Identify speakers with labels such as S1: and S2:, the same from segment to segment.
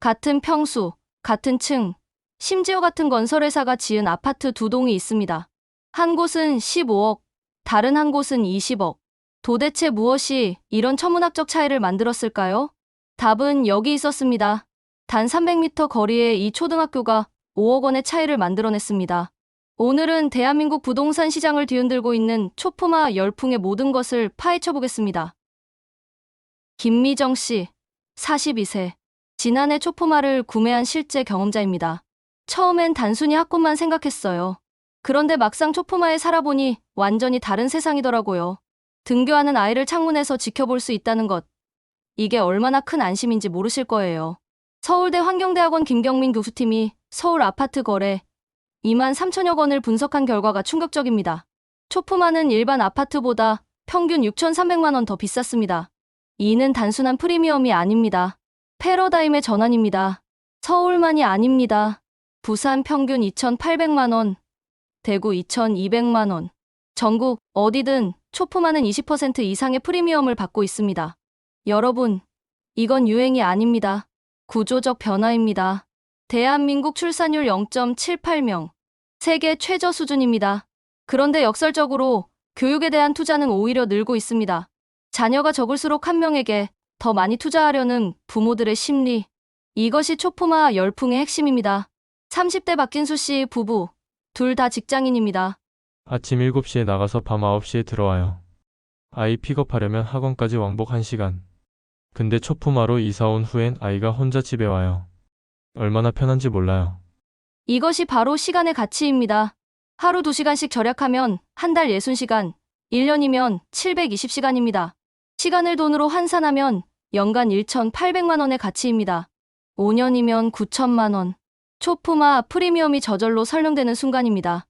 S1: 같은 평수, 같은 층, 심지어 같은 건설회사가 지은 아파트 두 동이 있습니다. 한 곳은 15억, 다른 한 곳은 20억. 도대체 무엇이 이런 천문학적 차이를 만들었을까요? 답은 여기 있었습니다. 단 300m 거리에 이 초등학교가 5억 원의 차이를 만들어냈습니다. 오늘은 대한민국 부동산 시장을 뒤흔들고 있는 초품화 열풍의 모든 것을 파헤쳐 보겠습니다. 김미정 씨, 42세. 지난해 초품화를 구매한 실제 경험자입니다. 처음엔 단순히 학군만 생각했어요. 그런데 막상 초품화에 살아보니 완전히 다른 세상이더라고요. 등교하는 아이를 창문에서 지켜볼 수 있다는 것. 이게 얼마나 큰 안심인지 모르실 거예요. 서울대 환경대학원 김경민 교수팀이 서울 아파트 거래 2만 3천여 건을 분석한 결과가 충격적입니다. 초품화는 일반 아파트보다 평균 6,300만 원 더 비쌌습니다. 이는 단순한 프리미엄이 아닙니다. 패러다임의 전환입니다. 서울만이 아닙니다. 부산 평균 2,800만 원, 대구 2,200만 원. 전국 어디든 초품화는 20% 이상의 프리미엄을 받고 있습니다. 여러분, 이건 유행이 아닙니다. 구조적 변화입니다. 대한민국 출산율 0.78명. 세계 최저 수준입니다. 그런데 역설적으로 교육에 대한 투자는 오히려 늘고 있습니다. 자녀가 적을수록 한 명에게 더 많이 투자하려는 부모들의 심리. 이것이 초품화 열풍의 핵심입니다. 30대 박진수 씨 부부, 둘 다 직장인입니다.
S2: 아침 7시에 나가서 밤 9시에 들어와요. 아이 픽업하려면 학원까지 왕복 1시간. 근데 초품화로 이사 온 후엔 아이가 혼자 집에 와요. 얼마나 편한지 몰라요.
S1: 이것이 바로 시간의 가치입니다. 하루 2시간씩 절약하면 한 달 60시간, 1년이면 720시간입니다. 시간을 돈으로 환산하면 연간 1,800만 원의 가치입니다. 5년이면 9천만 원. 초품화 프리미엄이 저절로 설명되는 순간입니다.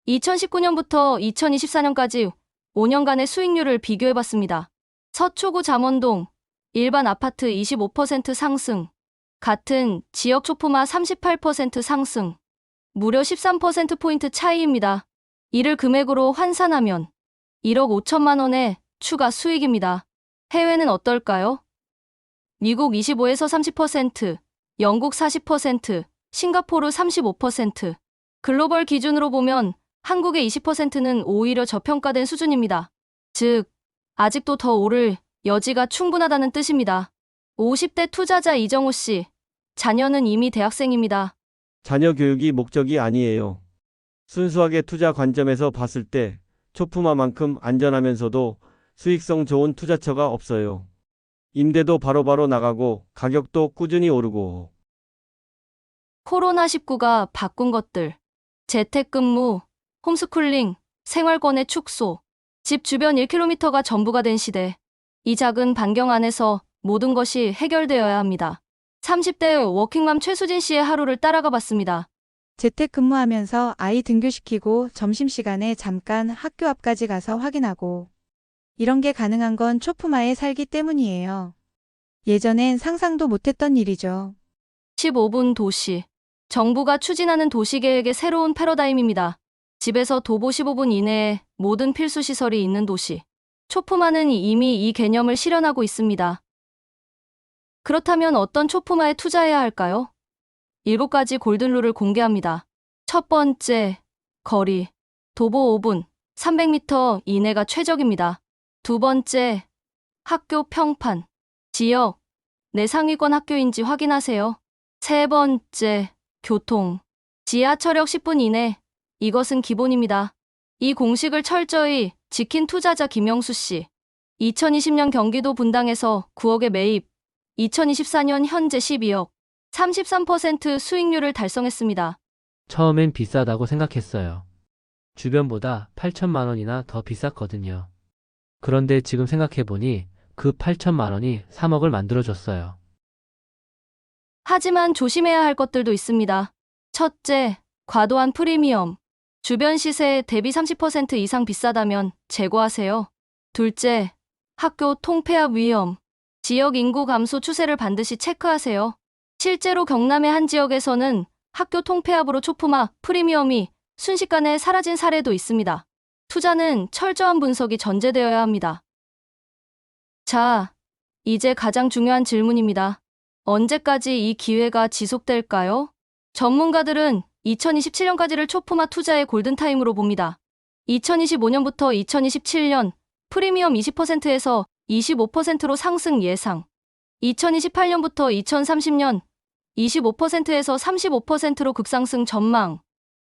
S1: 2019년부터 2024년까지 5년간의 수익률을 비교해봤습니다. 서초구 잠원동, 일반 아파트 25% 상승, 같은 지역 초품화 38% 상승, 무려 13%포인트 차이입니다. 이를 금액으로 환산하면 1억 5천만 원의 추가 수익입니다. 해외는 어떨까요? 미국 25에서 30%, 영국 40%, 싱가포르 35%. 글로벌 기준으로 보면 한국의 20%는 오히려 저평가된 수준입니다. 즉, 아직도 더 오를 여지가 충분하다는 뜻입니다. 50대 투자자 이정호 씨, 자녀는 이미 대학생입니다.
S3: 자녀 교육이 목적이 아니에요. 순수하게 투자 관점에서 봤을 때 초품화만큼 안전하면서도 수익성 좋은 투자처가 없어요. 임대도 바로바로 나가고 가격도 꾸준히 오르고.
S1: 코로나19가 바꾼 것들. 재택근무, 홈스쿨링, 생활권의 축소, 집 주변 1km가 전부가 된 시대. 이 작은 반경 안에서 모든 것이 해결되어야 합니다. 30대 워킹맘 최수진 씨의 하루를 따라가 봤습니다.
S4: 재택근무하면서 아이 등교시키고 점심시간에 잠깐 학교 앞까지 가서 확인하고 이런 게 가능한 건 초품화에 살기 때문이에요. 예전엔 상상도 못했던 일이죠.
S1: 15분 도시. 정부가 추진하는 도시계획의 새로운 패러다임입니다. 집에서 도보 15분 이내에 모든 필수 시설이 있는 도시. 초품화는 이미 이 개념을 실현하고 있습니다. 그렇다면 어떤 초품화에 투자해야 할까요? 7가지 골든룰을 공개합니다. 첫 번째, 거리. 도보 5분, 300m 이내가 최적입니다. 두 번째, 학교 평판. 지역, 내 상위권 학교인지 확인하세요. 세 번째, 교통. 지하철역 10분 이내. 이것은 기본입니다. 이 공식을 철저히 지킨 투자자 김영수 씨. 2020년 경기도 분당에서 9억의 매입, 2024년 현재 12억, 33% 수익률을 달성했습니다.
S5: 처음엔 비싸다고 생각했어요. 주변보다 8천만 원이나 더 비쌌거든요. 그런데 지금 생각해보니 그 8천만 원이 3억을 만들어줬어요.
S1: 하지만 조심해야 할 것들도 있습니다. 첫째, 과도한 프리미엄. 주변 시세 대비 30% 이상 비싸다면 제고하세요. 둘째, 학교 통폐합 위험. 지역 인구 감소 추세를 반드시 체크하세요. 실제로 경남의 한 지역에서는 학교 통폐합으로 초품화 프리미엄이 순식간에 사라진 사례도 있습니다. 투자는 철저한 분석이 전제되어야 합니다. 자, 이제 가장 중요한 질문입니다. 언제까지 이 기회가 지속될까요? 전문가들은 2027년까지를 초품화 투자의 골든타임으로 봅니다. 2025년부터 2027년 프리미엄 20%에서 25%로 상승 예상. 2028년부터 2030년 25%에서 35%로 급상승 전망.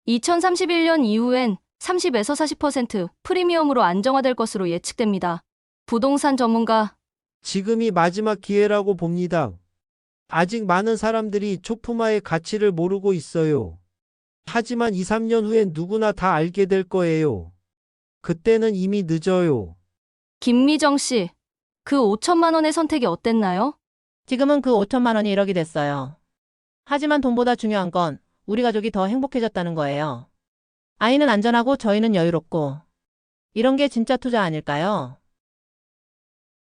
S1: 2031년 이후엔 30에서 40% 프리미엄으로 안정화될 것으로 예측됩니다. 부동산 전문가
S6: 지금이 마지막 기회라고 봅니다. 아직 많은 사람들이 초품화의 가치를 모르고 있어요. 하지만 2, 3년 후엔 누구나 다 알게 될 거예요. 그때는 이미 늦어요.
S1: 김미정 씨, 그 5천만 원의 선택이 어땠나요?
S7: 지금은 그 5천만 원이 1억이 됐어요. 하지만 돈보다 중요한 건 우리 가족이 더 행복해졌다는 거예요. 아이는 안전하고 저희는 여유롭고. 이런 게 진짜 투자 아닐까요?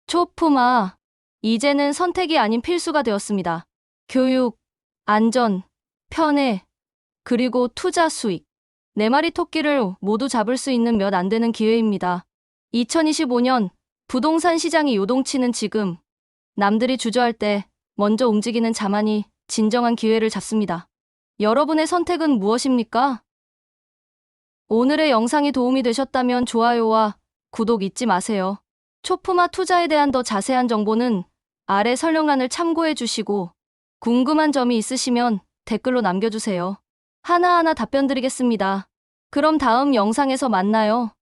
S1: 초품화. 이제는 선택이 아닌 필수가 되었습니다. 교육, 안전, 편애, 그리고 투자 수익. 네 마리 토끼를 모두 잡을 수 있는 몇 안 되는 기회입니다. 2025년 부동산 시장이 요동치는 지금, 남들이 주저할 때 먼저 움직이는 자만이 진정한 기회를 잡습니다. 여러분의 선택은 무엇입니까? 오늘의 영상이 도움이 되셨다면 좋아요와 구독 잊지 마세요. 초품화 투자에 대한 더 자세한 정보는 아래 설명란을 참고해 주시고, 궁금한 점이 있으시면 댓글로 남겨주세요. 하나하나 답변 드리겠습니다. 그럼 다음 영상에서 만나요.